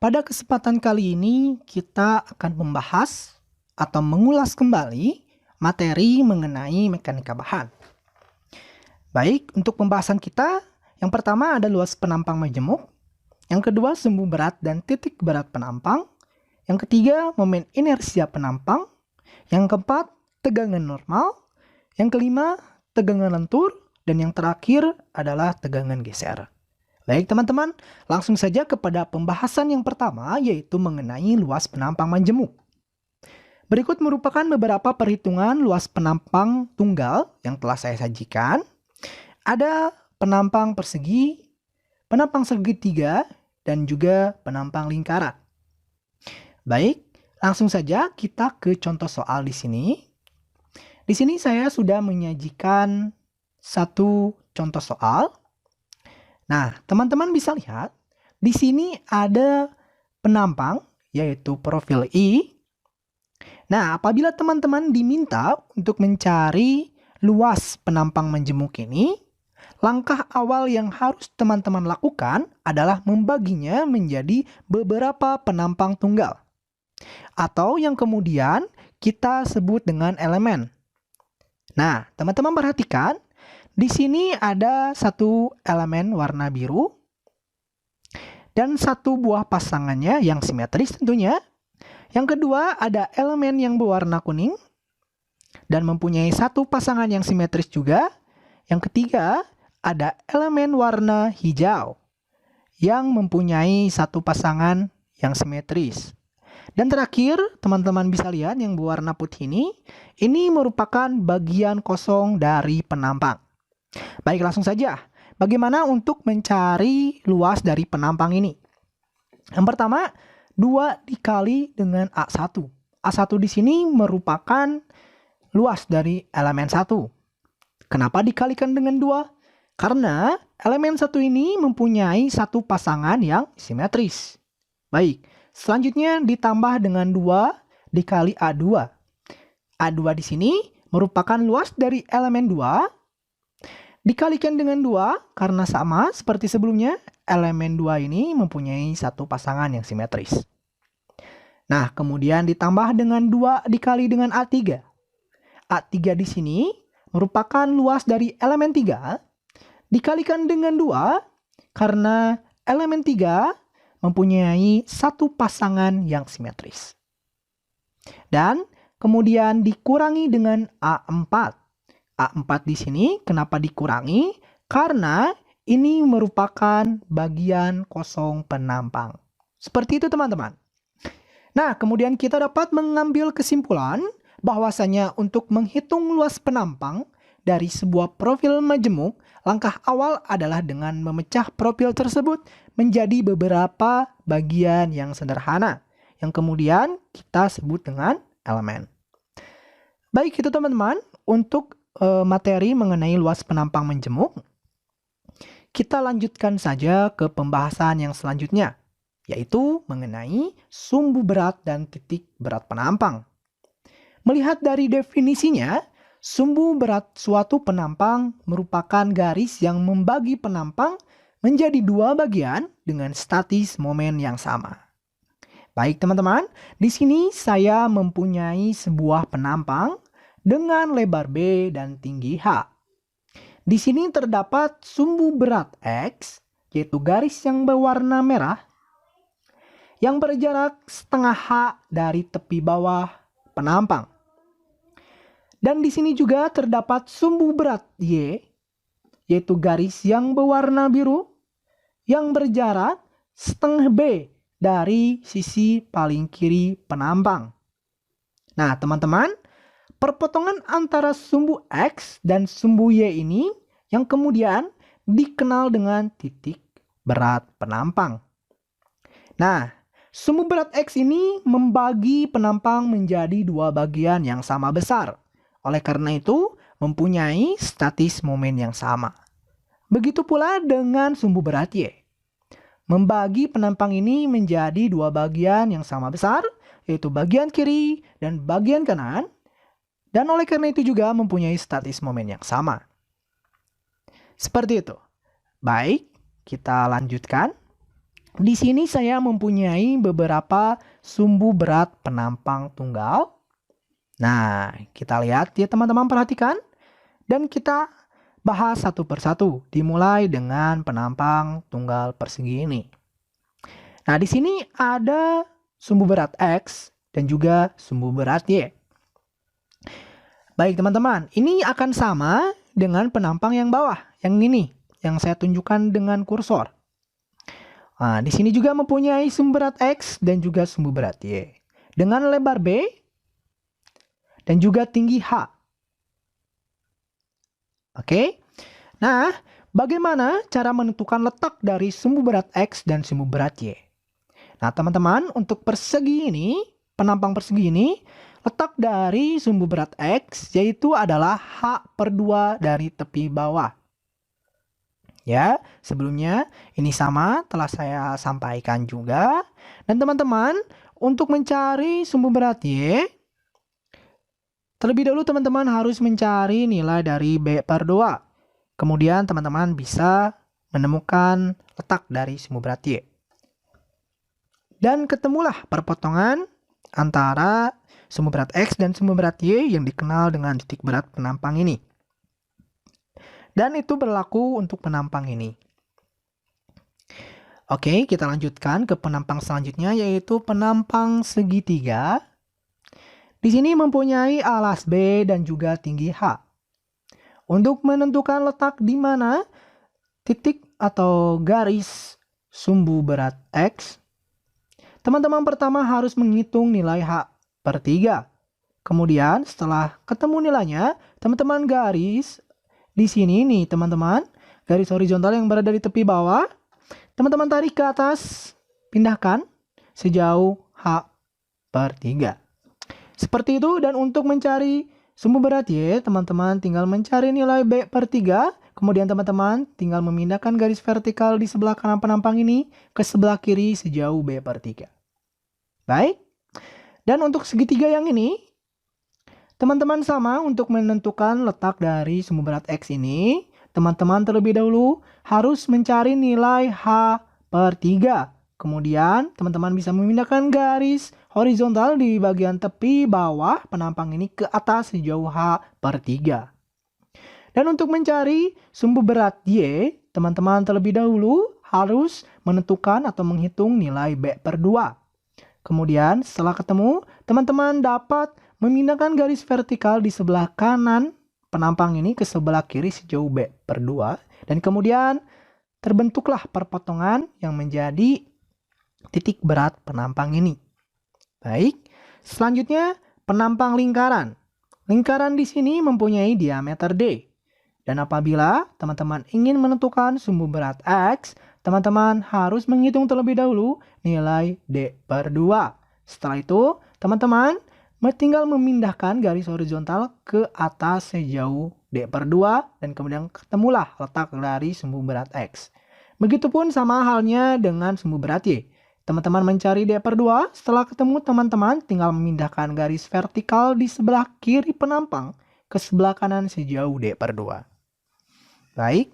Pada kesempatan kali ini kita akan membahas atau mengulas kembali materi mengenai mekanika bahan. Baik, untuk pembahasan kita, yang pertama ada luas penampang majemuk, yang kedua sumbu berat dan titik berat penampang, yang ketiga momen inersia penampang, yang keempat tegangan normal, yang kelima tegangan lentur, dan yang terakhir adalah tegangan geser. Baik teman-teman, langsung saja kepada pembahasan yang pertama, yaitu mengenai luas penampang majemuk. Berikut merupakan beberapa perhitungan luas penampang tunggal yang telah saya sajikan. Ada penampang persegi, penampang segitiga, dan juga penampang lingkaran. Baik, langsung saja kita ke contoh soal di sini. Di sini saya sudah menyajikan satu contoh soal. Nah, teman-teman bisa lihat, di sini ada penampang, yaitu profil I. Nah, apabila teman-teman diminta untuk mencari luas penampang majemuk ini, langkah awal yang harus teman-teman lakukan adalah membaginya menjadi beberapa penampang tunggal, atau yang kemudian kita sebut dengan elemen. Nah, teman-teman perhatikan, di sini ada satu elemen warna biru dan satu buah pasangannya yang simetris tentunya. Yang kedua ada elemen yang berwarna kuning dan mempunyai satu pasangan yang simetris juga. Yang ketiga ada elemen warna hijau yang mempunyai satu pasangan yang simetris. Dan terakhir, teman-teman bisa lihat yang berwarna putih ini merupakan bagian kosong dari penampang. Baik, langsung saja. Bagaimana untuk mencari luas dari penampang ini? Yang pertama, 2 dikali dengan A1. A1 di sini merupakan luas dari elemen 1. Kenapa dikalikan dengan 2? Karena elemen 1 ini mempunyai satu pasangan yang simetris. Baik, selanjutnya ditambah dengan 2 dikali A2. A2 di sini merupakan luas dari elemen 2. Dikalikan dengan 2 karena sama seperti sebelumnya, elemen 2 ini mempunyai satu pasangan yang simetris. Nah, kemudian ditambah dengan 2 dikali dengan A3. A3 di sini merupakan luas dari elemen 3. Dikalikan dengan 2 karena elemen 3 mempunyai satu pasangan yang simetris. Dan kemudian dikurangi dengan A4. A4 di sini kenapa dikurangi? Karena ini merupakan bagian kosong penampang. Seperti itu teman-teman. Nah, kemudian kita dapat mengambil kesimpulan bahwasanya untuk menghitung luas penampang dari sebuah profil majemuk, langkah awal adalah dengan memecah profil tersebut menjadi beberapa bagian yang sederhana, yang kemudian kita sebut dengan elemen. Baik itu teman-teman, untuk materi mengenai luas penampang majemuk, kita lanjutkan saja ke pembahasan yang selanjutnya, yaitu mengenai sumbu berat dan titik berat penampang. Melihat dari definisinya, sumbu berat suatu penampang merupakan garis yang membagi penampang menjadi 2 bagian dengan statis momen yang sama. Baik teman-teman, di sini saya mempunyai sebuah penampang dengan lebar B dan tinggi H. Di sini terdapat sumbu berat X, yaitu garis yang berwarna merah, yang berjarak setengah H dari tepi bawah penampang. Dan di sini juga terdapat sumbu berat Y, yaitu garis yang berwarna biru, yang berjarak setengah B dari sisi paling kiri penampang. Nah, teman-teman, perpotongan antara sumbu X dan sumbu Y ini yang kemudian dikenal dengan titik berat penampang. Nah, sumbu berat X ini membagi penampang menjadi 2 bagian yang sama besar. Oleh karena itu, mempunyai statis momen yang sama. Begitu pula dengan sumbu berat Y. Membagi penampang ini menjadi 2 bagian yang sama besar, yaitu bagian kiri dan bagian kanan. Dan oleh karena itu juga mempunyai statis momen yang sama. Seperti itu. Baik, kita lanjutkan. Di sini saya mempunyai beberapa sumbu berat penampang tunggal. Nah, kita lihat ya teman-teman, perhatikan. Dan kita bahas satu persatu, dimulai dengan penampang tunggal persegi ini. Nah, di sini ada sumbu berat X dan juga sumbu berat Y. Baik teman-teman, ini akan sama dengan penampang yang bawah, yang ini, yang saya tunjukkan dengan kursor. Nah, di sini juga mempunyai sumbu berat X dan juga sumbu berat Y. Dengan lebar B dan juga tinggi H. Oke? Nah, bagaimana cara menentukan letak dari sumbu berat X dan sumbu berat Y? Nah, teman-teman, untuk persegi ini, penampang persegi ini, letak dari sumbu berat X yaitu adalah H/2 dari tepi bawah. Ya, sebelumnya ini sama telah saya sampaikan juga. Dan teman-teman, untuk mencari sumbu berat Y, terlebih dahulu teman-teman harus mencari nilai dari B/2. Kemudian teman-teman bisa menemukan letak dari sumbu berat Y. Dan ketemulah perpotongan antara sumbu berat X dan sumbu berat Y yang dikenal dengan titik berat penampang ini. Dan itu berlaku untuk penampang ini. Oke, kita lanjutkan ke penampang selanjutnya, yaitu penampang segitiga. Di sini mempunyai alas B dan juga tinggi H. Untuk menentukan letak di mana titik atau garis sumbu berat X, teman-teman pertama harus menghitung nilai H/3. Kemudian setelah ketemu nilainya, teman-teman garis di sini nih teman-teman, garis horizontal yang berada di tepi bawah, teman-teman tarik ke atas, pindahkan sejauh H/3. Seperti itu, dan untuk mencari sumbu berat Y, teman-teman tinggal mencari nilai B/3, kemudian teman-teman tinggal memindahkan garis vertikal di sebelah kanan penampang ini ke sebelah kiri sejauh B/3. Baik, dan untuk segitiga yang ini, teman-teman sama untuk menentukan letak dari sumbu berat X ini, teman-teman terlebih dahulu harus mencari nilai H/3. Kemudian teman-teman bisa memindahkan garis horizontal di bagian tepi bawah penampang ini ke atas sejauh H/3. Dan untuk mencari sumbu berat Y, teman-teman terlebih dahulu harus menentukan atau menghitung nilai B/2. Kemudian setelah ketemu, teman-teman dapat memindahkan garis vertikal di sebelah kanan penampang ini ke sebelah kiri sejauh B/2. Dan kemudian terbentuklah perpotongan yang menjadi titik berat penampang ini. Baik, selanjutnya penampang lingkaran. Lingkaran di sini mempunyai diameter D. Dan apabila teman-teman ingin menentukan sumbu berat X, teman-teman harus menghitung terlebih dahulu nilai D/2. Setelah itu, teman-teman tinggal memindahkan garis horizontal ke atas sejauh D/2 dan kemudian ketemulah letak dari sumbu berat X. Begitupun sama halnya dengan sumbu berat Y. Teman-teman mencari D/2, setelah ketemu teman-teman tinggal memindahkan garis vertikal di sebelah kiri penampang ke sebelah kanan sejauh D/2. Baik,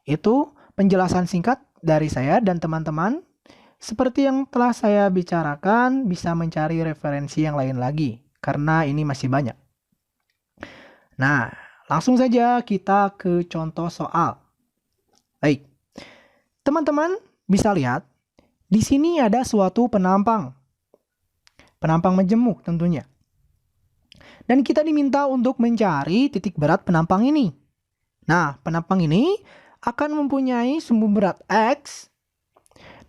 itu penjelasan singkat dari saya dan teman-teman. Seperti yang telah saya bicarakan, bisa mencari referensi yang lain lagi, karena ini masih banyak. Nah, langsung saja kita ke contoh soal. Baik, teman-teman bisa lihat, di sini ada suatu penampang. Penampang majemuk tentunya. Dan kita diminta untuk mencari titik berat penampang ini. Nah, penampang ini akan mempunyai sumbu berat X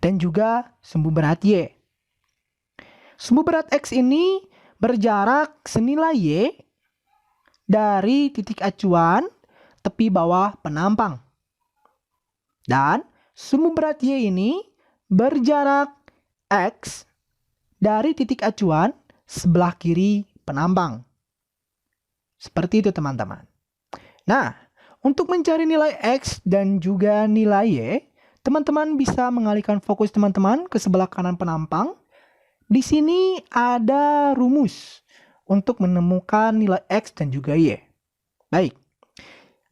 dan juga sumbu berat Y. Sumbu berat X ini berjarak senilai Y dari titik acuan tepi bawah penampang. Dan sumbu berat Y ini berjarak X dari titik acuan sebelah kiri penampang. Seperti itu teman-teman. Nah, untuk mencari nilai X dan juga nilai Y, teman-teman bisa mengalihkan fokus teman-teman ke sebelah kanan penampang. Di sini ada rumus untuk menemukan nilai X dan juga Y. Baik,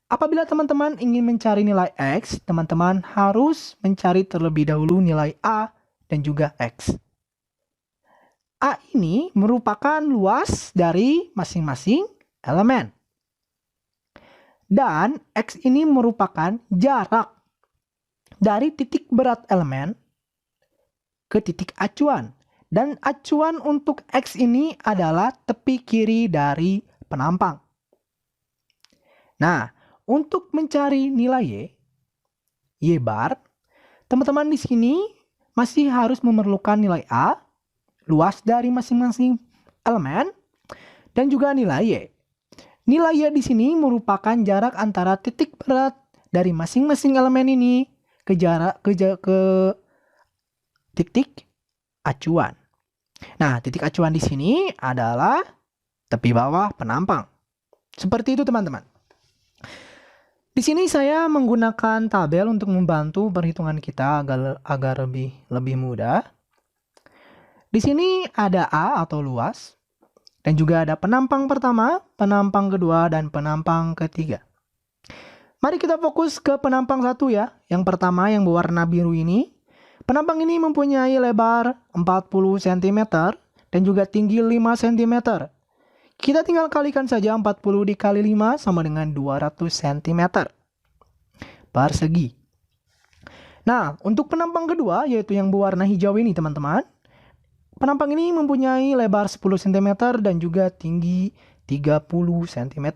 apabila teman-teman ingin mencari nilai X, teman-teman harus mencari terlebih dahulu nilai A dan juga X. A ini merupakan luas dari masing-masing elemen. Dan X ini merupakan jarak dari titik berat elemen ke titik acuan. Dan acuan untuk X ini adalah tepi kiri dari penampang. Nah, untuk mencari nilai Y bar, teman-teman di sini masih harus memerlukan nilai A, luas dari masing-masing elemen, dan juga nilai Y. Nilai Y di sini merupakan jarak antara titik berat dari masing-masing elemen ini ke titik acuan. Nah, titik acuan di sini adalah tepi bawah penampang. Seperti itu, teman-teman. Di sini saya menggunakan tabel untuk membantu perhitungan kita agar lebih mudah. Di sini ada A atau luas, dan juga ada penampang pertama, penampang kedua, dan penampang ketiga. Mari kita fokus ke penampang 1 ya. Yang pertama yang berwarna biru ini. Penampang ini mempunyai lebar 40 cm dan juga tinggi 5 cm. Kita tinggal kalikan saja 40 dikali 5 sama dengan 200 cm persegi. Nah, untuk penampang kedua yaitu yang berwarna hijau ini, teman-teman. Penampang ini mempunyai lebar 10 cm dan juga tinggi 30 cm.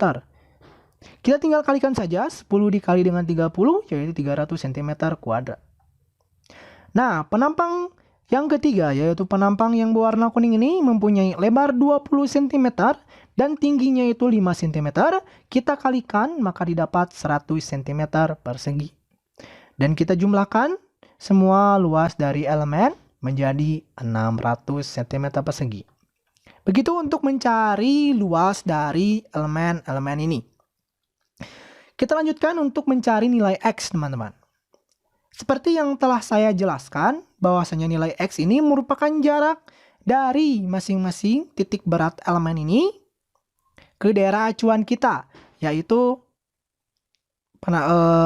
Kita tinggal kalikan saja 10 dikali dengan 30 yaitu 300 cm kuadrat. Nah, penampang yang ketiga yaitu penampang yang berwarna kuning ini mempunyai lebar 20 cm dan tingginya itu 5 cm. Kita kalikan maka didapat 100 cm persegi. Dan kita jumlahkan semua luas dari elemen menjadi 600 cm persegi. Begitu untuk mencari luas dari elemen-elemen ini. Kita lanjutkan untuk mencari nilai X, teman-teman. Seperti yang telah saya jelaskan, bahwasanya nilai X ini merupakan jarak dari masing-masing titik berat elemen ini ke daerah acuan kita, yaitu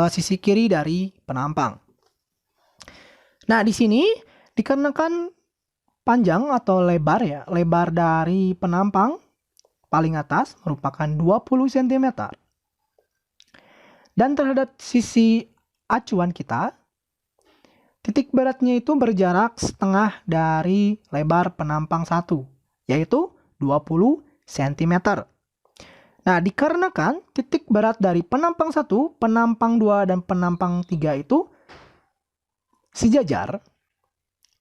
sisi kiri dari penampang. Nah, di sini dikarenakan panjang atau lebar ya, lebar dari penampang paling atas merupakan 20 cm. Dan terhadap sisi acuan kita, titik beratnya itu berjarak setengah dari lebar penampang 1, yaitu 20 cm. Nah, dikarenakan titik berat dari penampang 1, penampang 2, dan penampang 3 itu sejajar,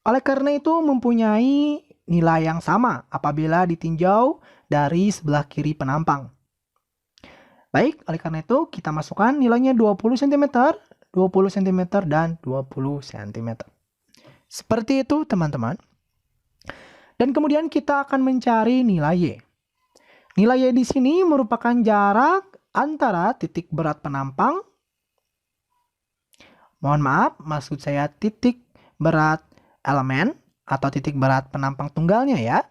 oleh karena itu mempunyai nilai yang sama apabila ditinjau dari sebelah kiri penampang. Baik, oleh karena itu kita masukkan nilainya 20 cm, 20 cm, dan 20 cm. Seperti itu, teman-teman. Dan kemudian kita akan mencari nilai Y. Nilai Y di sini merupakan jarak antara titik berat penampang, mohon maaf, maksud saya titik berat elemen atau titik berat penampang tunggalnya ya,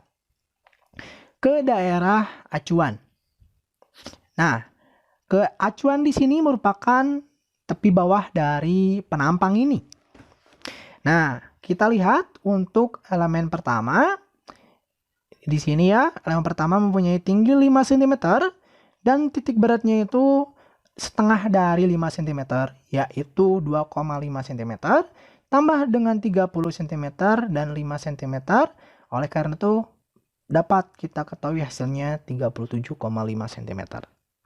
ke daerah acuan. Nah, ke acuan di sini merupakan tepi bawah dari penampang ini. Nah, kita lihat untuk elemen pertama. Di sini ya, elemen pertama mempunyai tinggi 5 cm dan titik beratnya itu setengah dari 5 cm, yaitu 2,5 cm, tambah dengan 30 cm dan 5 cm. Oleh karena itu, dapat kita ketahui hasilnya 37,5 cm.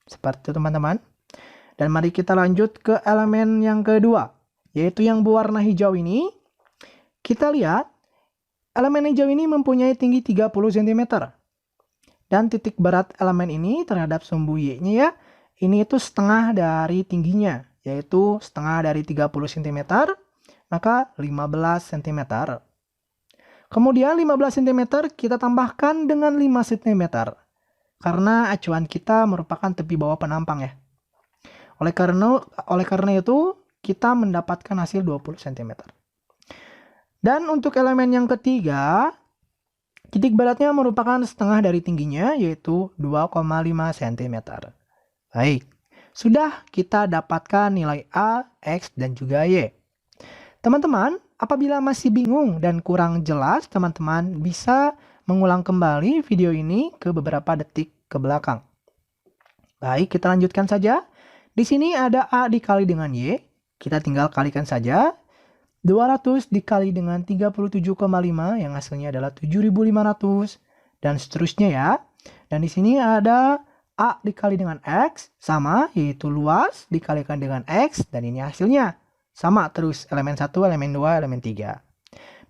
Seperti itu, teman-teman. Dan mari kita lanjut ke elemen yang kedua, yaitu yang berwarna hijau ini. Kita lihat, elemen hijau ini mempunyai tinggi 30 cm. Dan titik berat elemen ini terhadap sumbu Y-nya ya, ini itu setengah dari tingginya, yaitu setengah dari 30 cm, maka 15 cm. Kemudian 15 cm kita tambahkan dengan 5 cm, karena acuan kita merupakan tepi bawah penampang ya. Oleh karena itu, kita mendapatkan hasil 20 cm. Dan untuk elemen yang ketiga, titik beratnya merupakan setengah dari tingginya, yaitu 2,5 cm. Baik, sudah kita dapatkan nilai A, X, dan juga Y. Teman-teman, apabila masih bingung dan kurang jelas, teman-teman bisa mengulang kembali video ini ke beberapa detik ke belakang. Baik, kita lanjutkan saja. Di sini ada A dikali dengan Y. Kita tinggal kalikan saja. 200 dikali dengan 37,5 yang hasilnya adalah 7.500 dan seterusnya ya. Dan di sini ada A dikali dengan X sama, yaitu luas dikalikan dengan X, dan ini hasilnya sama terus, elemen 1, elemen 2, elemen 3.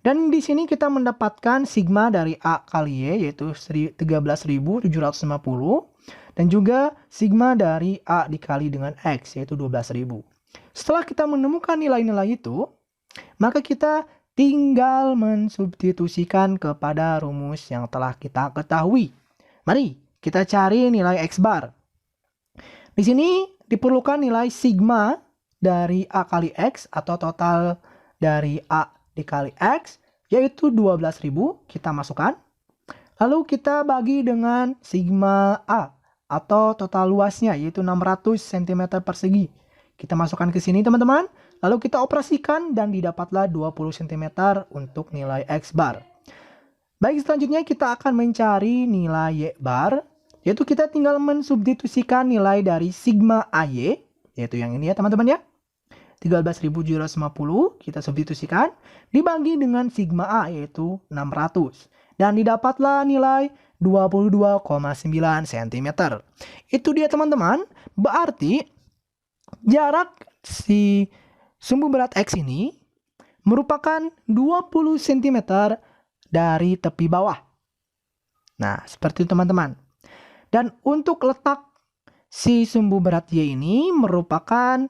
Dan di sini kita mendapatkan sigma dari A kali Y, yaitu 13.750, dan juga sigma dari A dikali dengan X, yaitu 12.000. Setelah kita menemukan nilai-nilai itu, maka kita tinggal mensubstitusikan kepada rumus yang telah kita ketahui. Mari kita cari nilai X bar. Di sini diperlukan nilai sigma dari A kali X atau total dari A dikali X, yaitu 12.000, kita masukkan. Lalu kita bagi dengan sigma A atau total luasnya, yaitu 600 cm persegi. Kita masukkan ke sini teman-teman, lalu kita operasikan dan didapatlah 20 cm untuk nilai X bar. Baik, selanjutnya kita akan mencari nilai Y bar, yaitu kita tinggal mensubstitusikan nilai dari sigma AY, yaitu yang ini ya teman-teman ya. 13.750 kita substitusikan, dibagi dengan sigma A yaitu 600. Dan didapatlah nilai 22,9 cm. Itu dia teman-teman, berarti jarak si sumbu berat X ini merupakan 20 cm dari tepi bawah. Nah, seperti itu teman-teman. Dan untuk letak si sumbu berat Y ini merupakan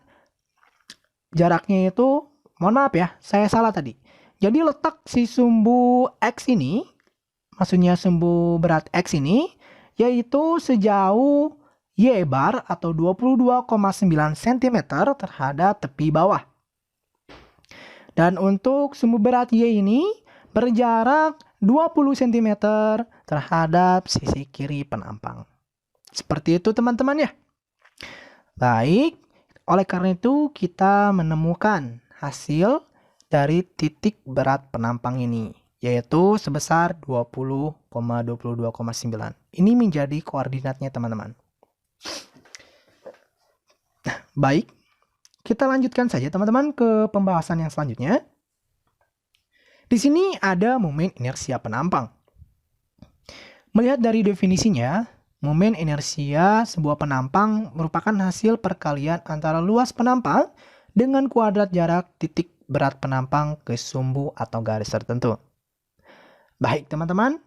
jaraknya itu, mohon maaf ya, saya salah tadi. Jadi letak si sumbu X ini, maksudnya sumbu berat X ini, yaitu sejauh Y bar atau 22,9 cm terhadap tepi bawah. Dan untuk sumbu berat Y ini berjarak 20 cm terhadap sisi kiri penampang. Seperti itu teman-teman ya. Baik, oleh karena itu kita menemukan hasil dari titik berat penampang ini, yaitu sebesar 20,22,9. Ini menjadi koordinatnya teman-teman. Baik, kita lanjutkan saja teman-teman ke pembahasan yang selanjutnya. Di sini ada momen inersia penampang. Melihat dari definisinya, momen inersia sebuah penampang merupakan hasil perkalian antara luas penampang dengan kuadrat jarak titik berat penampang ke sumbu atau garis tertentu. Baik teman-teman,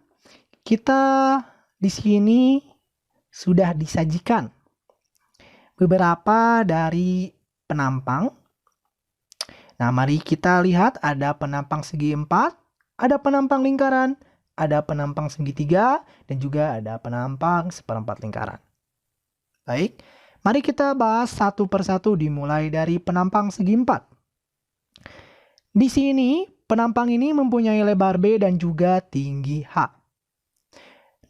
kita di sini sudah disajikan beberapa dari penampang. Nah, mari kita lihat ada penampang segi 4, ada penampang lingkaran, ada penampang segitiga, dan juga ada penampang seperempat lingkaran. Baik, mari kita bahas satu persatu dimulai dari penampang segi 4. Di sini, penampang ini mempunyai lebar B dan juga tinggi H.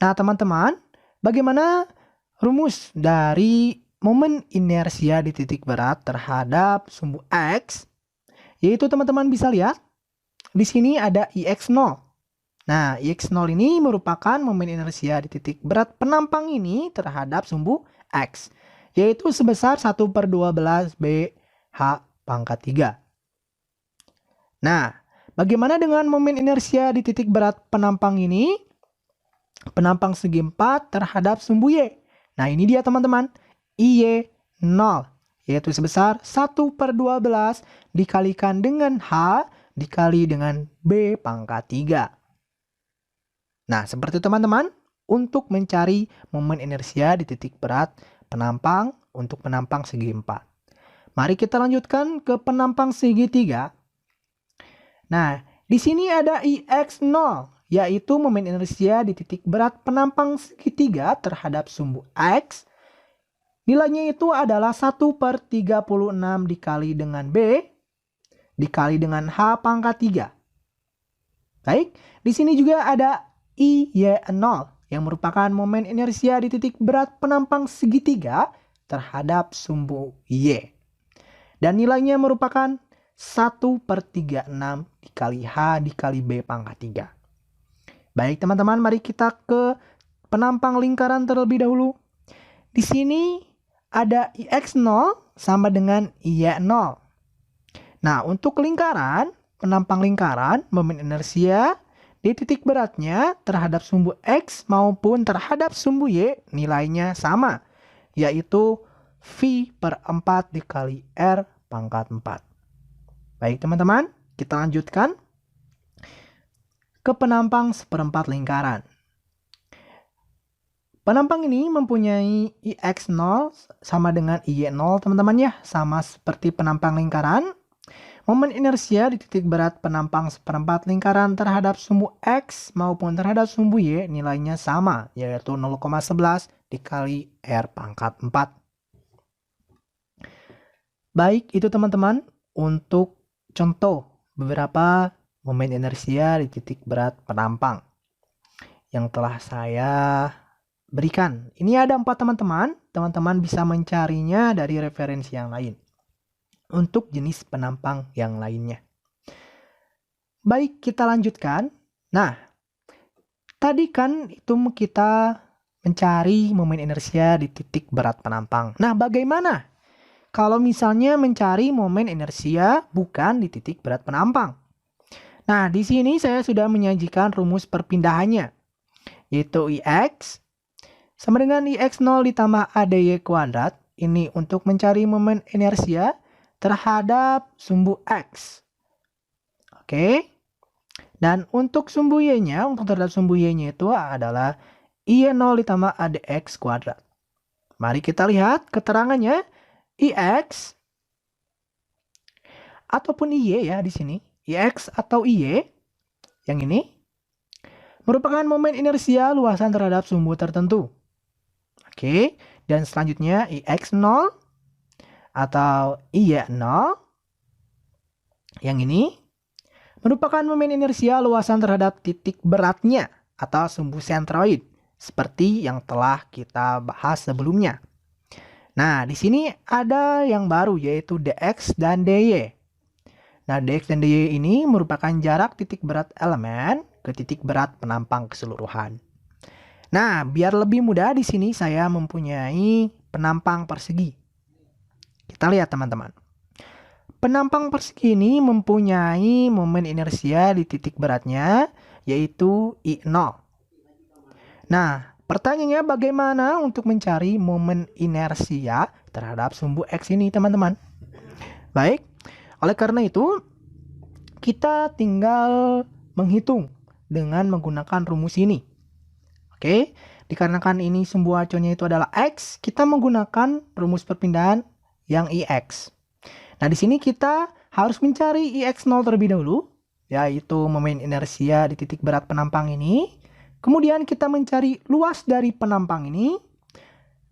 Nah, teman-teman, bagaimana rumus dari momen inersia di titik berat terhadap sumbu X? Yaitu teman-teman bisa lihat, di sini ada IX0. Nah, IX0 ini merupakan momen inersia di titik berat penampang ini terhadap sumbu X, yaitu sebesar 1/12 BH pangkat 3. Nah, bagaimana dengan momen inersia di titik berat penampang ini? Penampang segi 4 terhadap sumbu Y. Nah, ini dia teman-teman, IY0, yaitu sebesar 1/12 dikalikan dengan H dikali dengan B pangkat 3. Nah, seperti teman-teman, untuk mencari momen inersia di titik berat penampang untuk penampang segi 4. Mari kita lanjutkan ke penampang segi 3. Nah, di sini ada IX0, yaitu momen inersia di titik berat penampang segi 3 terhadap sumbu X. Nilainya itu adalah 1/36 dikali dengan B dikali dengan H pangkat 3. Baik, di sini juga ada IY0 yang merupakan momen inersia di titik berat penampang segitiga terhadap sumbu Y. Dan nilainya merupakan 1/36 dikali H dikali B pangkat 3. Baik teman-teman, mari kita ke penampang lingkaran terlebih dahulu. Di sini ada IX0 sama dengan IY0. Nah, untuk lingkaran, penampang lingkaran, momen inersia di titik beratnya terhadap sumbu X maupun terhadap sumbu Y nilainya sama, yaitu V/4 dikali R pangkat 4. Baik teman-teman, kita lanjutkan ke penampang seperempat lingkaran. Penampang ini mempunyai IX0 sama dengan IY0 teman-teman ya, sama seperti penampang lingkaran. Momen inersia di titik berat penampang seperempat lingkaran terhadap sumbu X maupun terhadap sumbu Y nilainya sama, yaitu 0,11 dikali R pangkat 4. Baik, itu teman-teman untuk contoh beberapa momen inersia di titik berat penampang yang telah saya berikan. Ini ada 4 teman-teman. Teman-teman bisa mencarinya dari referensi yang lain untuk jenis penampang yang lainnya. Baik, kita lanjutkan. Nah, tadi kan itu kita mencari momen inersia di titik berat penampang. Nah, bagaimana kalau misalnya mencari momen inersia bukan di titik berat penampang? Nah, di sini saya sudah menyajikan rumus perpindahannya, yaitu IX sama dengan IX0 ditambah ADY kuadrat. Ini untuk mencari momen inersia terhadap sumbu X. Oke. Dan untuk sumbu Y-nya, untuk terhadap sumbu Y-nya itu adalah IY0 ditambah ADX kuadrat. Mari kita lihat keterangannya. IX ataupun IY ya di sini. IX atau IY yang ini merupakan momen inersia luasan terhadap sumbu tertentu. Oke, dan selanjutnya IX0 atau IY0 yang ini merupakan momen inersia luasan terhadap titik beratnya atau sumbu sentroid seperti yang telah kita bahas sebelumnya. Nah, di sini ada yang baru yaitu dx dan dy. Nah, dx dan dy ini merupakan jarak titik berat elemen ke titik berat penampang keseluruhan. Nah, biar lebih mudah di sini saya mempunyai penampang persegi. Kita lihat teman-teman. Penampang persegi ini mempunyai momen inersia di titik beratnya yaitu I0. Nah, pertanyaannya bagaimana untuk mencari momen inersia terhadap sumbu X ini teman-teman? Baik, oleh karena itu kita tinggal menghitung dengan menggunakan rumus ini. Oke, dikarenakan ini sumbu acuannya itu adalah X, kita menggunakan rumus perpindahan yang IX. Nah, di sini kita harus mencari IX0 terlebih dahulu, yaitu momen inersia di titik berat penampang ini. Kemudian kita mencari luas dari penampang ini.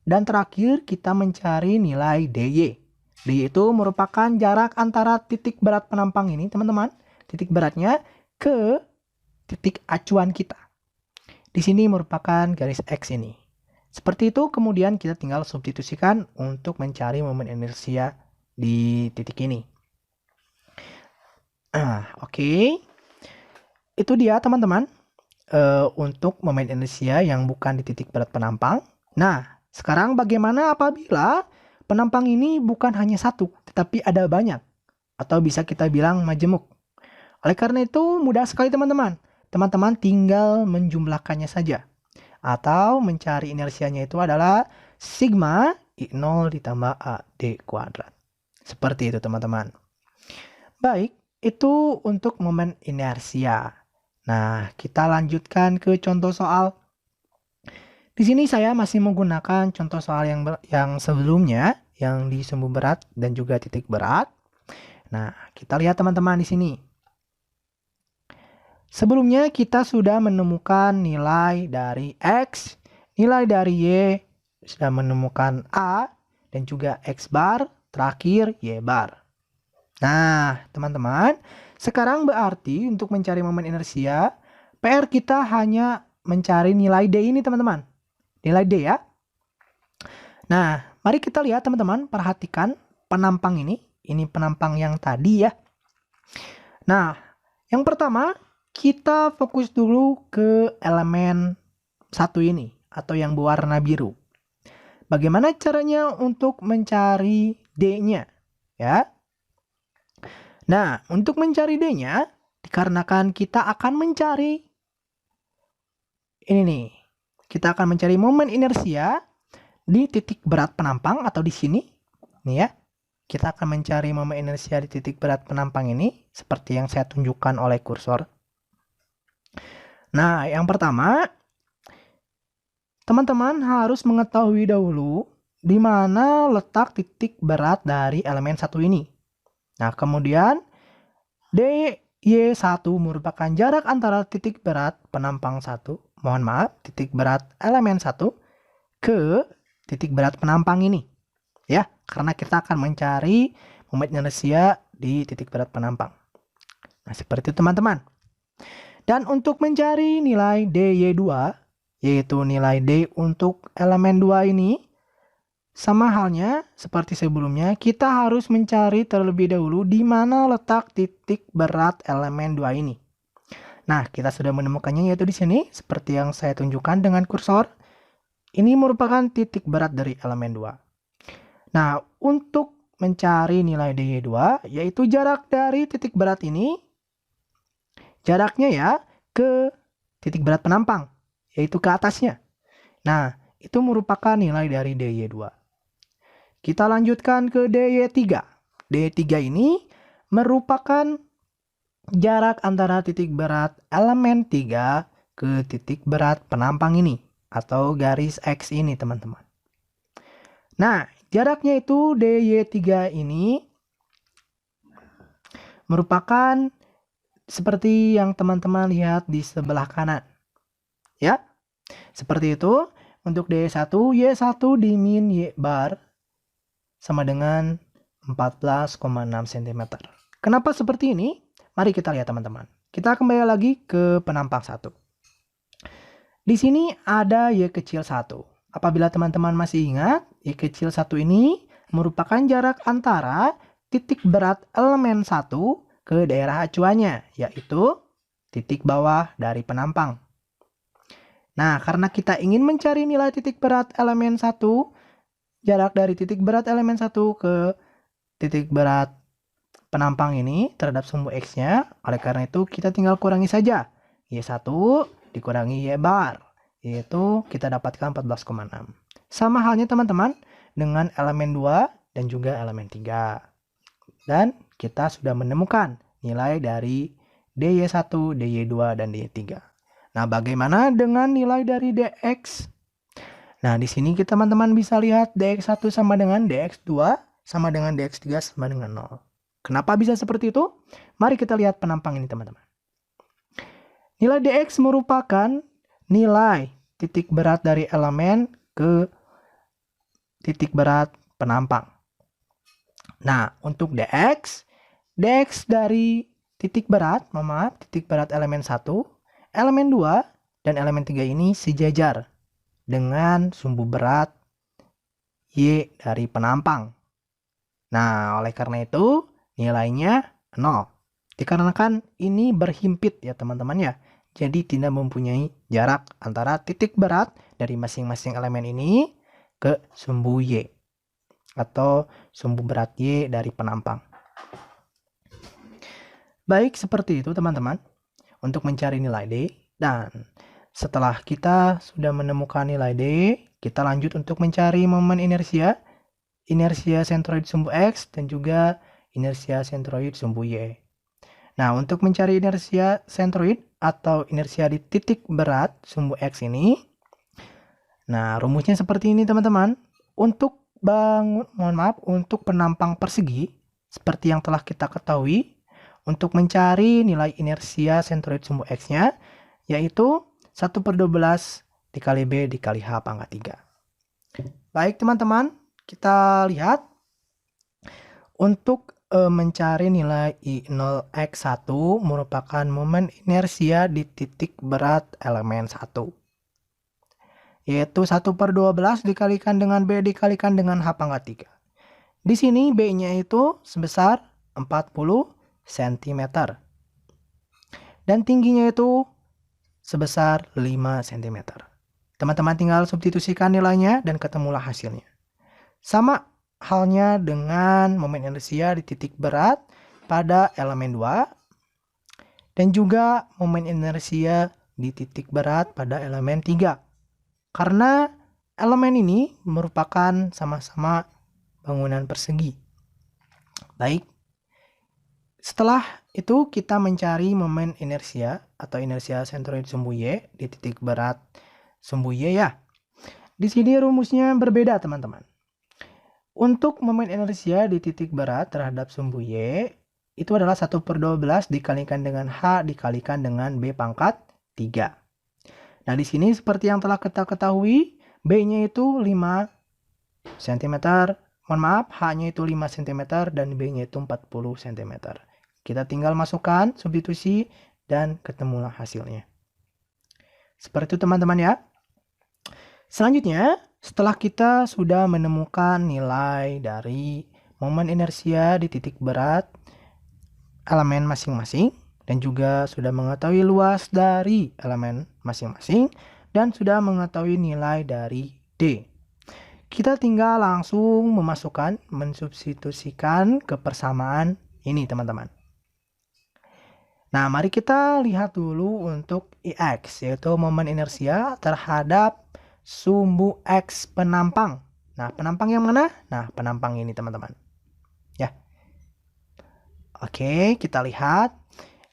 Dan terakhir kita mencari nilai dy. Dy itu merupakan jarak antara titik berat penampang ini, teman-teman. Titik beratnya ke titik acuan kita. Di sini merupakan garis X ini. Seperti itu, kemudian kita tinggal substitusikan untuk mencari momen inersia di titik ini. Oke. Itu dia, teman-teman. Untuk momen inersia yang bukan di titik berat penampang. Nah, sekarang bagaimana apabila penampang ini bukan hanya satu, tetapi ada banyak? Atau bisa kita bilang majemuk. Oleh karena itu, mudah sekali teman-teman. Teman-teman tinggal menjumlahkannya saja. Atau mencari inersianya itu adalah sigma I0 ditambah AD kuadrat. Seperti itu teman-teman. Baik, itu untuk momen inersia. Nah, kita lanjutkan ke contoh soal. Di sini saya masih menggunakan contoh soal yang sebelumnya, yang di sumbu berat dan juga titik berat. Nah, kita lihat teman-teman di sini. Sebelumnya kita sudah menemukan nilai dari X, nilai dari Y, sudah menemukan A, dan juga X bar, terakhir Y bar. Nah, teman-teman, sekarang berarti untuk mencari momen inersia, PR kita hanya mencari nilai D ini, teman-teman. Nilai D ya. Nah, mari kita lihat, teman-teman, perhatikan penampang ini. Ini penampang yang tadi ya, Nah, yang pertama kita fokus dulu ke elemen satu ini atau yang berwarna biru. Bagaimana caranya untuk mencari D-nya? Ya. Nah, untuk mencari D-nya, dikarenakan kita akan mencari ini nih. Kita akan mencari momen inersia di titik berat penampang atau di sini. Nih ya. Kita akan mencari momen inersia di titik berat penampang ini seperti yang saya tunjukkan oleh kursor. Nah, yang pertama, teman-teman harus mengetahui dahulu di mana letak titik berat dari elemen satu ini. Nah, kemudian DY1 merupakan jarak antara titik berat penampang 1, titik berat elemen 1 ke titik berat penampang ini. Ya, karena kita akan mencari momen inersia di titik berat penampang. Nah, seperti itu teman-teman. Dan untuk mencari nilai DY2, yaitu nilai D untuk elemen 2 ini, sama halnya seperti sebelumnya, kita harus mencari terlebih dahulu di mana letak titik berat elemen 2 ini. Nah, kita sudah menemukannya yaitu di sini, seperti yang saya tunjukkan dengan kursor. Ini merupakan titik berat dari elemen 2. Nah, untuk mencari nilai DY2, yaitu jarak dari titik berat ini, jaraknya ya ke titik berat penampang, yaitu ke atasnya. Nah, itu merupakan nilai dari DY2. Kita lanjutkan ke DY3. DY3 ini merupakan jarak antara titik berat elemen 3 ke titik berat penampang ini, atau garis X ini teman-teman. Nah, jaraknya itu DY3 ini merupakan seperti yang teman-teman lihat di sebelah kanan. Ya, seperti itu. Untuk DY1, Y1 di min Y bar sama dengan 14,6 cm. Kenapa seperti ini? Mari kita lihat teman-teman. Kita kembali lagi ke penampang 1. Di sini ada Y kecil 1. Apabila teman-teman masih ingat, Y kecil 1 ini merupakan jarak antara titik berat elemen 1 ke daerah acuannya, yaitu titik bawah dari penampang. Nah, karena kita ingin mencari nilai titik berat elemen 1, jarak dari titik berat elemen 1 ke titik berat penampang ini terhadap sumbu X-nya, oleh karena itu kita tinggal kurangi saja. Y1 dikurangi Y bar, yaitu kita dapatkan 14,6. Sama halnya teman-teman dengan elemen 2 dan juga elemen 3. Dan kita sudah menemukan nilai dari DY1, DY2, dan DY3. Nah, bagaimana dengan nilai dari DX? Nah, di sini kita teman-teman bisa lihat DX1 sama dengan DX2 sama dengan DX3 sama dengan 0. Kenapa bisa seperti itu? Mari kita lihat penampang ini teman-teman. Nilai DX merupakan nilai titik berat dari elemen ke titik berat penampang. Nah, untuk DX dari titik berat, titik berat elemen 1, elemen 2, dan elemen 3 ini sejajar dengan sumbu berat Y dari penampang. Nah, oleh karena itu nilainya 0. Dikarenakan ini berhimpit ya teman-teman ya. Jadi tidak mempunyai jarak antara titik berat dari masing-masing elemen ini ke sumbu Y atau sumbu berat Y dari penampang. Baik, seperti itu teman-teman untuk mencari nilai D. Dan setelah kita sudah menemukan nilai D, kita lanjut untuk mencari momen inersia sentroid sumbu X dan juga inersia sentroid sumbu Y. Nah, untuk mencari inersia sentroid atau inersia di titik berat sumbu X ini, nah rumusnya seperti ini teman-teman. Untuk untuk penampang persegi, seperti yang telah kita ketahui, untuk mencari nilai inersia sentroid sumbu X-nya, yaitu 1/12 dikali B dikali H pangkat 3. Baik teman-teman, kita lihat untuk mencari nilai I0X1 merupakan momen inersia di titik berat elemen 1. Yaitu 1/12 dikalikan dengan B dikalikan dengan H pangkat 3. Di sini B-nya itu sebesar 40 cm. Dan tingginya itu sebesar 5 cm. Teman-teman tinggal substitusikan nilainya dan ketemulah hasilnya. Sama halnya dengan momen inersia di titik berat pada elemen 2 dan juga momen inersia di titik berat pada elemen 3. Karena elemen ini merupakan sama-sama bangunan persegi. Baik. Setelah itu kita mencari momen inersia atau inersia sentroid sumbu Y di titik berat sumbu Y ya. Di sini rumusnya berbeda teman-teman. Untuk momen inersia di titik berat terhadap sumbu Y itu adalah 1/12 dikalikan dengan H dikalikan dengan B pangkat 3. Nah di sini seperti yang telah kita ketahui, B-nya itu 5 cm. Mohon maaf, H-nya itu 5 cm dan B-nya itu 40 cm. Kita tinggal masukkan substitusi dan ketemulah hasilnya. Seperti itu teman-teman ya. Selanjutnya, setelah kita sudah menemukan nilai dari momen inersia di titik berat elemen masing-masing dan juga sudah mengetahui luas dari elemen masing-masing dan sudah mengetahui nilai dari D. Kita tinggal langsung mensubstitusikan ke persamaan ini teman-teman. Nah, mari kita lihat dulu untuk IX, yaitu momen inersia terhadap sumbu X penampang. Nah, penampang yang mana? Nah, penampang ini teman-teman. Ya. Oke, kita lihat.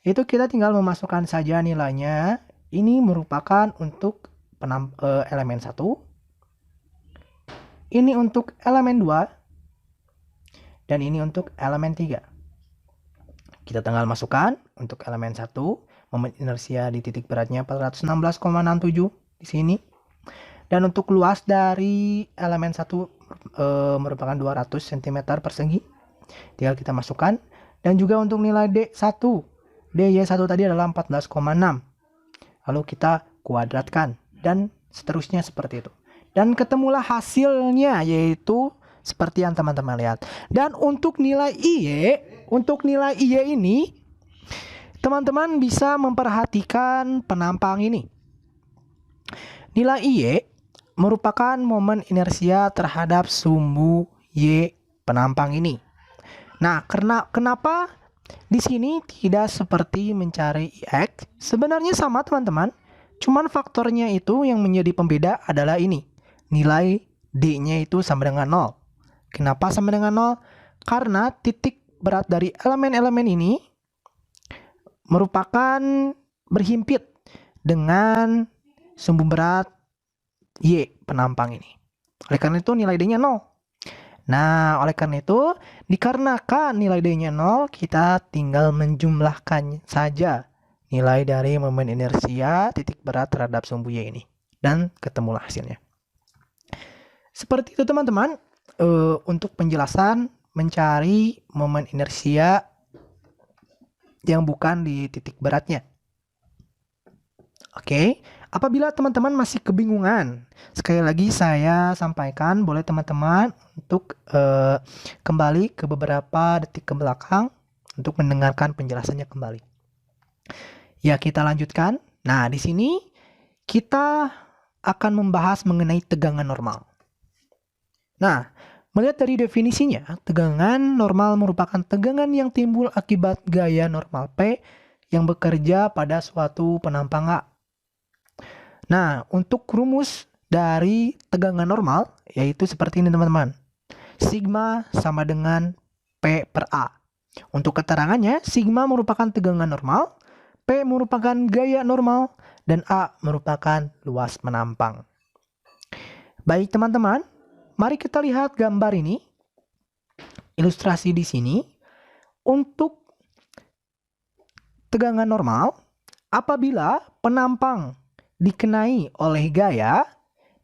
Itu kita tinggal memasukkan saja nilainya. Ini merupakan untuk elemen 1. Ini untuk elemen 2. Dan ini untuk elemen 3. Kita tinggal masukkan untuk elemen 1, momen inersia di titik beratnya 416,67 di sini. Dan untuk luas dari elemen 1 merupakan 200 cm persegi. Tinggal kita masukkan. Dan juga untuk nilai D1. DY1 tadi adalah 14,6. Lalu kita kuadratkan. Dan seterusnya seperti itu. Dan ketemulah hasilnya yaitu seperti yang teman-teman lihat. Dan untuk nilai IY ini, teman-teman bisa memperhatikan penampang ini. Nilai IY merupakan momen inersia terhadap sumbu Y penampang ini. Nah, kenapa di sini tidak seperti mencari IX? Sebenarnya sama teman-teman. Cuman faktornya itu yang menjadi pembeda adalah ini. Nilai D-nya itu sama dengan 0. Kenapa sama dengan 0? Karena titik berat dari elemen-elemen ini merupakan berhimpit dengan sumbu berat Y penampang ini. Oleh karena itu nilai D-nya 0. Nah, oleh karena itu dikarenakan nilai D-nya 0, kita tinggal menjumlahkan saja nilai dari momen inersia titik berat terhadap sumbu Y ini. Dan ketemulah hasilnya. Seperti itu teman-teman. Untuk penjelasan mencari momen inersia yang bukan di titik beratnya. Oke, apabila teman-teman masih kebingungan, sekali lagi saya sampaikan boleh teman-teman untuk kembali ke beberapa detik ke belakang untuk mendengarkan penjelasannya kembali. Ya, kita lanjutkan. Nah, di sini kita akan membahas mengenai tegangan normal. Nah, melihat dari definisinya, tegangan normal merupakan tegangan yang timbul akibat gaya normal P yang bekerja pada suatu penampang A. Nah, untuk rumus dari tegangan normal, yaitu seperti ini teman-teman. Sigma sama dengan P per A. Untuk keterangannya, sigma merupakan tegangan normal, P merupakan gaya normal, dan A merupakan luas penampang. Baik teman-teman. Mari kita lihat gambar ini, ilustrasi di sini. Untuk tegangan normal, apabila penampang dikenai oleh gaya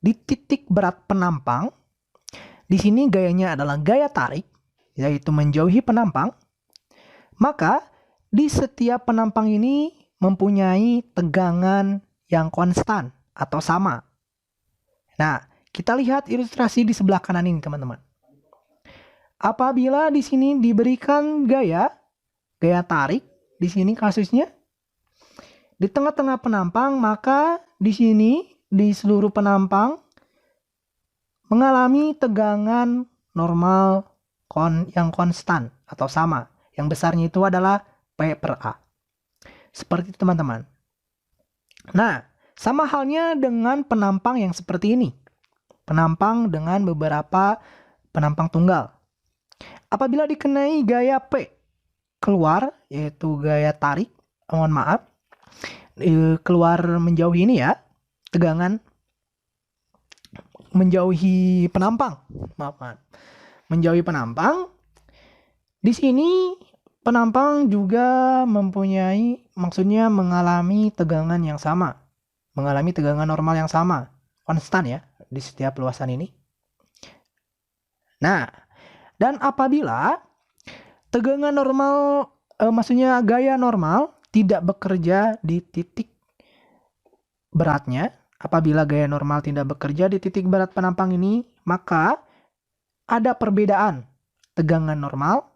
di titik berat penampang, di sini gayanya adalah gaya tarik, yaitu menjauhi penampang, maka di setiap penampang ini mempunyai tegangan yang konstan atau sama. Nah, kita lihat ilustrasi di sebelah kanan ini, teman-teman. Apabila di sini diberikan gaya gaya tarik di sini kasusnya di tengah-tengah penampang, maka di sini di seluruh penampang mengalami tegangan normal yang konstan atau sama. Yang besarnya itu adalah P per A. Seperti itu teman-teman. Nah, sama halnya dengan penampang yang seperti ini. Penampang dengan beberapa penampang tunggal. Apabila dikenai gaya P keluar, yaitu gaya tarik, mohon maaf, keluar menjauhi ini ya, tegangan menjauhi penampang, menjauhi penampang. Di sini penampang juga maksudnya mengalami tegangan yang sama, mengalami tegangan normal yang sama, konstan ya di setiap luasan ini. Nah, dan apabila tegangan normal, maksudnya gaya normal tidak bekerja di titik beratnya, apabila gaya normal tidak bekerja di titik berat penampang ini, maka ada perbedaan tegangan normal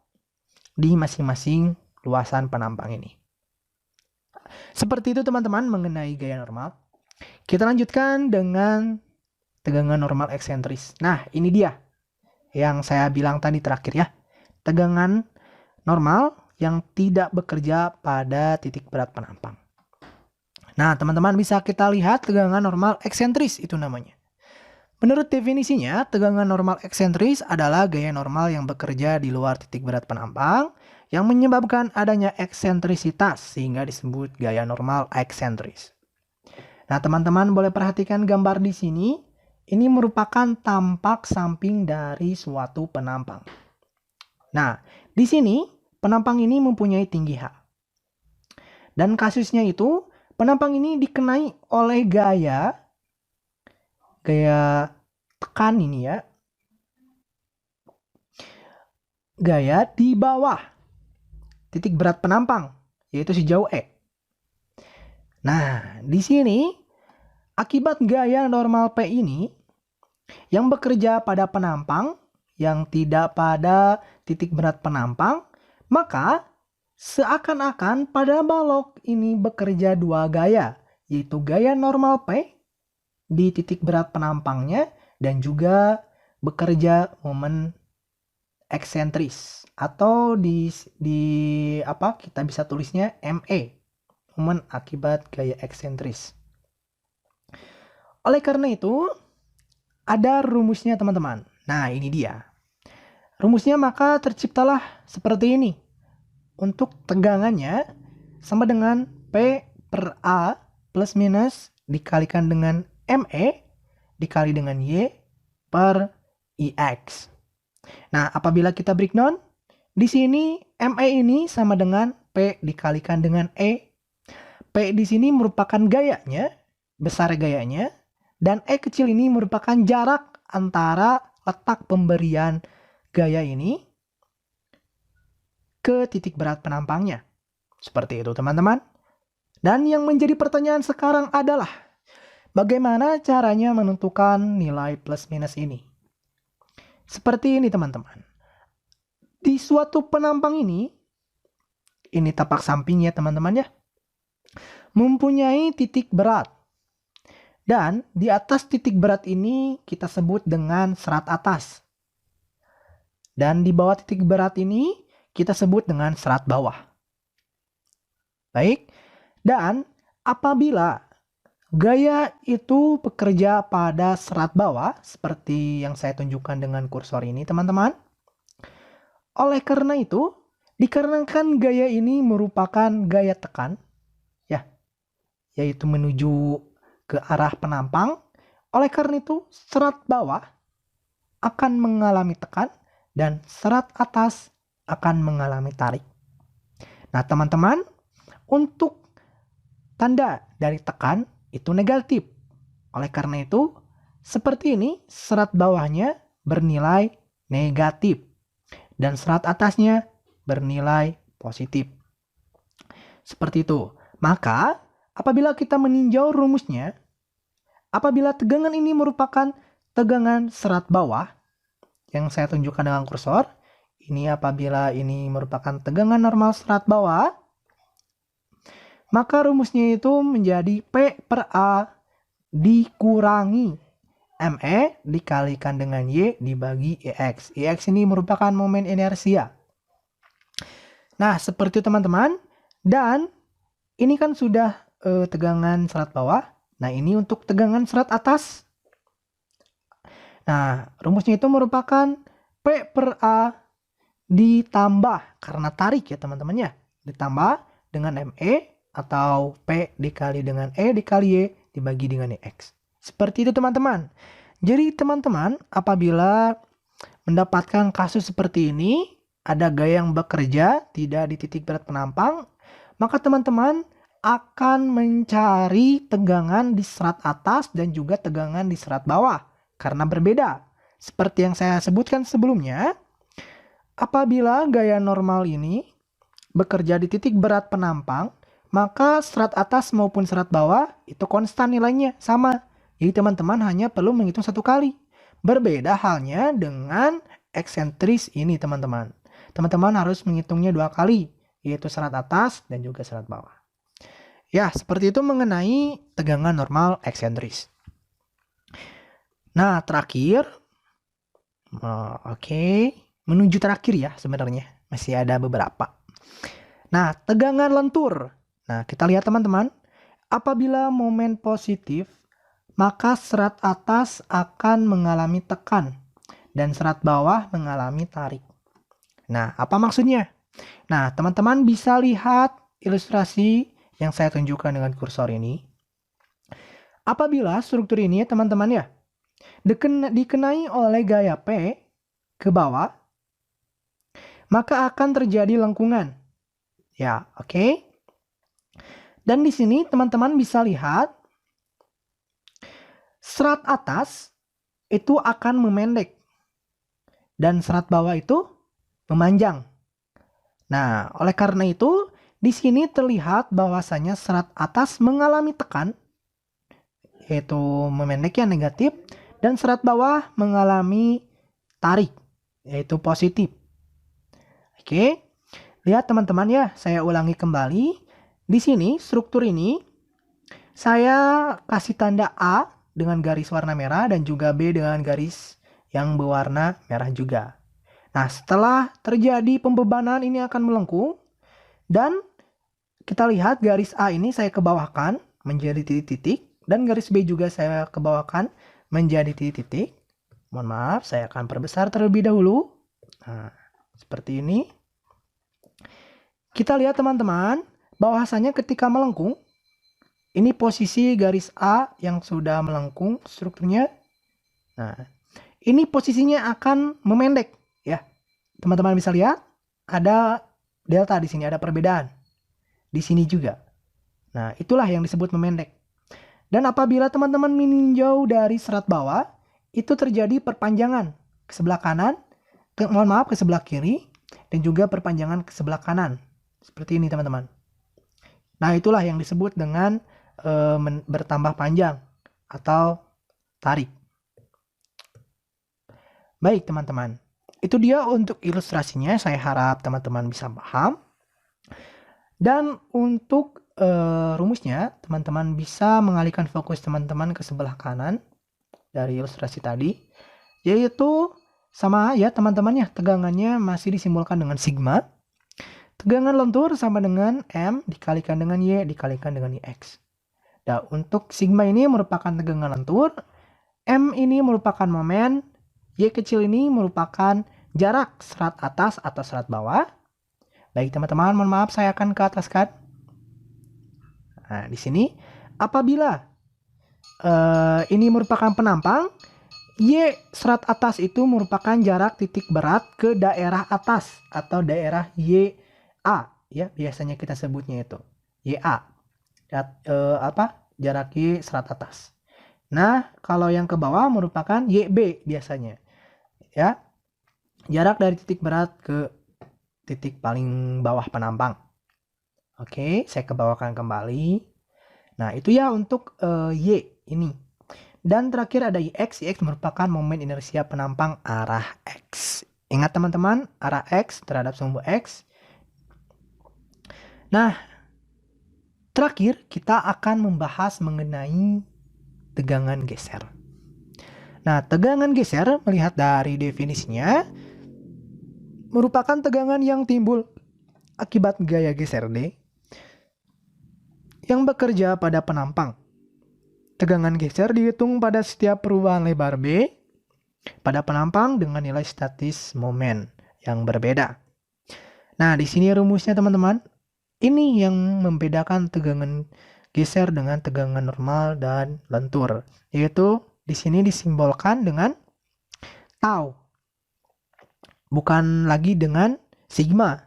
di masing-masing luasan penampang ini. Seperti itu teman-teman mengenai gaya normal. Kita lanjutkan dengan tegangan normal eksentris. Nah, ini dia yang saya bilang tadi terakhir ya. Tegangan normal yang tidak bekerja pada titik berat penampang. Nah, teman-teman bisa kita lihat tegangan normal eksentris itu namanya. Menurut definisinya, tegangan normal eksentris adalah gaya normal yang bekerja di luar titik berat penampang yang menyebabkan adanya eksentrisitas sehingga disebut gaya normal eksentris. Nah, teman-teman boleh perhatikan gambar di sini. Ini merupakan tampak samping dari suatu penampang. Nah, di sini penampang ini mempunyai tinggi H. Dan kasusnya itu, penampang ini dikenai oleh gaya tekan ini ya. Gaya di bawah titik berat penampang, yaitu sejauh E. Nah, di sini akibat gaya normal P ini yang bekerja pada penampang yang tidak pada titik berat penampang, maka seakan-akan pada balok ini bekerja dua gaya, yaitu gaya normal P di titik berat penampangnya dan juga bekerja momen eksentris atau kita bisa tulisnya ME, momen akibat gaya eksentris. Oleh karena itu ada rumusnya teman-teman. Nah, ini dia. Rumusnya maka terciptalah seperti ini. Untuk tegangannya sama dengan P per A plus minus dikalikan dengan ME dikali dengan Y per IX. Nah, apabila kita breakdown, di sini ME ini sama dengan P dikalikan dengan E. P di sini merupakan gayanya, besar gayanya, dan E kecil ini merupakan jarak antara letak pemberian gaya ini ke titik berat penampangnya. Seperti itu teman-teman. Dan yang menjadi pertanyaan sekarang adalah bagaimana caranya menentukan nilai plus minus ini? Seperti ini teman-teman. Di suatu penampang ini tapak sampingnya teman-teman ya, mempunyai titik berat. Dan di atas titik berat ini kita sebut dengan serat atas. Dan di bawah titik berat ini kita sebut dengan serat bawah. Baik, dan apabila gaya itu bekerja pada serat bawah, seperti yang saya tunjukkan dengan kursor ini teman-teman. Oleh karena itu, dikarenakan gaya ini merupakan gaya tekan, ya, yaitu menuju ke arah penampang. Oleh karena itu, serat bawah akan mengalami tekan dan serat atas akan mengalami tarik. Nah, teman-teman, untuk tanda dari tekan itu negatif. Oleh karena itu, seperti ini serat bawahnya bernilai negatif dan serat atasnya bernilai positif. Seperti itu. Maka, apabila kita meninjau rumusnya, apabila tegangan ini merupakan tegangan serat bawah yang saya tunjukkan dengan kursor, ini apabila ini merupakan tegangan normal serat bawah, maka rumusnya itu menjadi P per A dikurangi ME dikalikan dengan Y dibagi EX. EX ini merupakan momen inersia. Nah, seperti itu teman-teman. Dan ini kan sudah tegangan serat bawah. Nah, ini untuk tegangan serat atas. Nah, rumusnya itu merupakan P per A ditambah, karena tarik ya teman-teman ya, ditambah dengan ME atau P dikali dengan E dikali Y dibagi dengan EX. Seperti itu teman-teman. Jadi teman-teman apabila mendapatkan kasus seperti ini, ada gaya yang bekerja tidak di titik berat penampang, maka teman-teman akan mencari tegangan di serat atas dan juga tegangan di serat bawah. Karena berbeda. Seperti yang saya sebutkan sebelumnya, apabila gaya normal ini bekerja di titik berat penampang, maka serat atas maupun serat bawah itu konstan nilainya, sama. Jadi teman-teman hanya perlu menghitung satu kali. Berbeda halnya dengan eksentris ini teman-teman. Teman-teman harus menghitungnya 2 kali, yaitu serat atas dan juga serat bawah. Ya, seperti itu mengenai tegangan normal eksentris. Nah, terakhir, menuju terakhir ya sebenarnya, masih ada beberapa. Nah, tegangan lentur. Nah, kita lihat teman-teman, apabila momen positif, maka serat atas akan mengalami tekan dan serat bawah mengalami tarik. Nah, apa maksudnya? Nah, teman-teman bisa lihat ilustrasi yang saya tunjukkan dengan kursor ini. Apabila struktur ini ya teman-teman ya, dikenai oleh gaya P ke bawah, maka akan terjadi lengkungan. Ya, oke. Dan di sini teman-teman bisa lihat serat atas itu akan memendek dan serat bawah itu memanjang. Nah, oleh karena itu di sini terlihat bahwasanya serat atas mengalami tekan, yaitu memendek yang negatif, dan serat bawah mengalami tarik, yaitu positif. Oke, lihat teman-teman ya, saya ulangi kembali. Di sini struktur ini saya kasih tanda A dengan garis warna merah dan juga B dengan garis yang berwarna merah juga. Nah, setelah terjadi pembebanan ini akan melengkung dan kita lihat garis A ini saya kebawahkan menjadi titik-titik dan garis B juga saya kebawahkan menjadi titik-titik. Mohon maaf, saya akan perbesar terlebih dahulu. Nah, seperti ini. Kita lihat teman-teman, bahwasanya ketika melengkung, ini posisi garis A yang sudah melengkung strukturnya. Nah, ini posisinya akan memendek ya. Teman-teman bisa lihat ada delta di sini, ada perbedaan. Di sini juga. Nah, itulah yang disebut memendek. Dan apabila teman-teman meninjau dari serat bawah, itu terjadi perpanjangan ke sebelah kanan, ke sebelah kiri, dan juga perpanjangan ke sebelah kanan. Seperti ini teman-teman. Nah, itulah yang disebut dengan bertambah panjang atau tarik. Baik teman-teman, itu dia untuk ilustrasinya, saya harap teman-teman bisa paham. Dan untuk rumusnya, teman-teman bisa mengalihkan fokus teman-teman ke sebelah kanan dari ilustrasi tadi, yaitu sama ya teman-teman ya, tegangannya masih disimbolkan dengan sigma. Tegangan lentur sama dengan M dikalikan dengan Y dikalikan dengan IX. Nah, untuk sigma ini merupakan tegangan lentur, M ini merupakan momen, Y kecil ini merupakan jarak serat atas atau serat bawah. Baik teman-teman, mohon maaf saya akan ke atas kan. Nah, di sini apabila ini merupakan penampang, Y serat atas itu merupakan jarak titik berat ke daerah atas atau daerah YA ya, biasanya kita sebutnya itu YA. Jarak Y serat atas. Nah, kalau yang ke bawah merupakan YB biasanya. Ya. Jarak dari titik berat ke titik paling bawah penampang. Oke, saya kebawahkan kembali. Nah, itu ya untuk Y ini. Dan terakhir ada IX. IX merupakan momen inersia penampang arah X. Ingat teman-teman, arah X terhadap sumbu X. Nah, terakhir kita akan membahas mengenai tegangan geser. Nah, tegangan geser melihat dari definisinya merupakan tegangan yang timbul akibat gaya geser D yang bekerja pada penampang. Tegangan geser dihitung pada setiap perubahan lebar B pada penampang dengan nilai statis momen yang berbeda. Nah, di sini rumusnya teman-teman. Ini yang membedakan tegangan geser dengan tegangan normal dan lentur, yaitu di sini disimbolkan dengan tau, bukan lagi dengan sigma,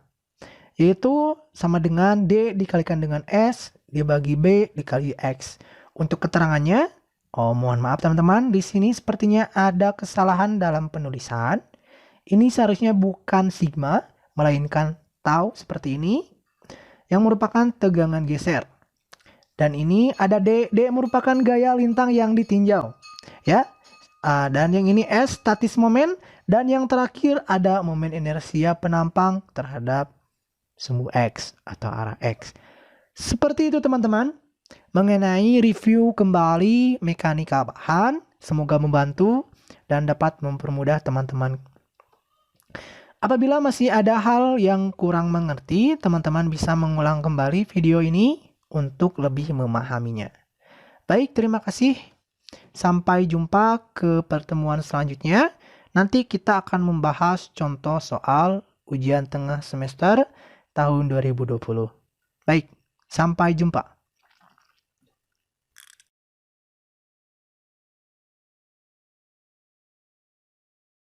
yaitu sama dengan D dikalikan dengan S dibagi B dikali X. Untuk keterangannya, mohon maaf teman-teman, di sini sepertinya ada kesalahan dalam penulisan. Ini seharusnya bukan sigma, melainkan tau seperti ini, yang merupakan tegangan geser. Dan ini ada D merupakan gaya lintang yang ditinjau. Ya. Dan yang ini S, statis momen. Dan yang terakhir ada momen inersia penampang terhadap sumbu X atau arah X. Seperti itu teman-teman. Mengenai review kembali mekanika bahan. Semoga membantu dan dapat mempermudah teman-teman. Apabila masih ada hal yang kurang mengerti, teman-teman bisa mengulang kembali video ini untuk lebih memahaminya. Baik, terima kasih. Sampai jumpa ke pertemuan selanjutnya. Nanti kita akan membahas contoh soal ujian tengah semester tahun 2020. Baik, sampai jumpa.